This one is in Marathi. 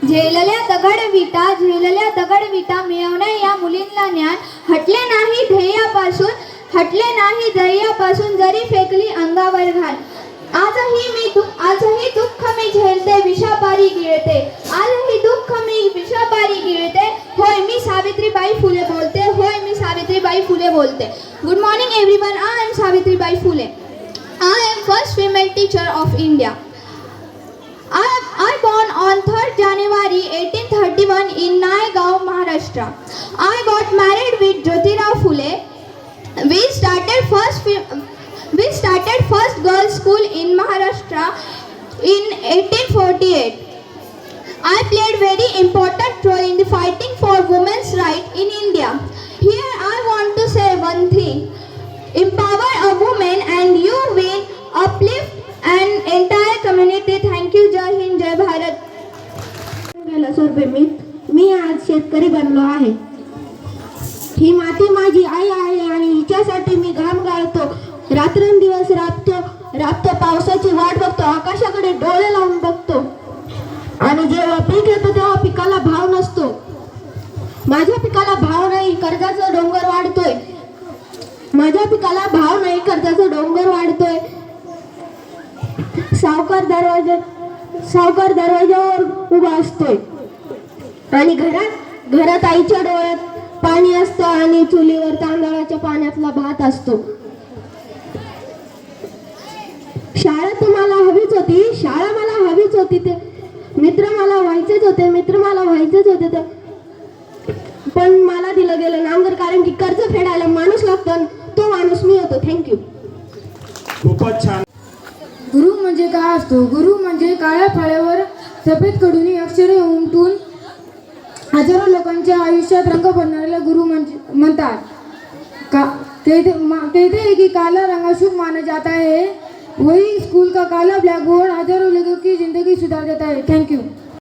झेलल्या दगड विटा मिळवणे या मुलींना ज्ञान हटले नाही ध्येयापासून जरी फेकली अंगावर घाल. आजही दुःख मी झेलते विषापारी गिळते होय मी सावित्रीबाई फुले बोलते. Good morning everyone. I am Savitribai Phule. I am first female teacher of India. I born on 3rd January 1831 in Naigaon, Maharashtra. I got married with Jyotirao Phule. We started first girls school in Maharashtra in 1848. I played very important role in the fighting for women's right in India. Here I want to say one thing. Empower a woman and you will uplift an entire community. Thank you. जय हिंद जय भारत. गेला सोर्पे मी आज शेतकरी बनलो आहे. ही माती माझी आई आहे आणि हिच्यासाठी मी घाम गाळतो, रात्रंदिवस राबतो पावसाची वाट बघतो, आकाशाकडे डोळे लावून बघतो. आणि जेव्हा पीक येतो तेव्हा पिकाला भाव नसतो. माझ्या पिकाला भाव नाही, कर्जाचा डोंगर वाढतोय. माझ्या पिकाला भाव नाही, कर्जाचा डोंगर वाढतोय. सावकार दरवाजावर उभा असतोय आणि घरात आईच्या डोळ्यात पाणी असतं आणि चुलीवर तांदळाच्या पाण्यातला भात असतो. शाळा मला हवीच होती, ते मित्र मला व्हायचेच होते, पण मला दिलं गेलं नांगर, कारण की कर्ज फेडायला माणूस लागतो, तो माणूस मी होतो. थँक्यू. खूपच छान. गुरु म्हणजे काय असतो? गुरु म्हणजे काळ्या फळ्यावर सफेद कडूनी अक्षरे उमटून हजारो लोकांच्या आयुष्यात रंग भरणाऱ्याला गुरु म्हणतात. कहते हैं कि काला रंग शुभ माना जाता है, वही स्कूल का काला ब्लैक बोर्ड हजारों लोगों की जिंदगी सुधार देता है. Thank you.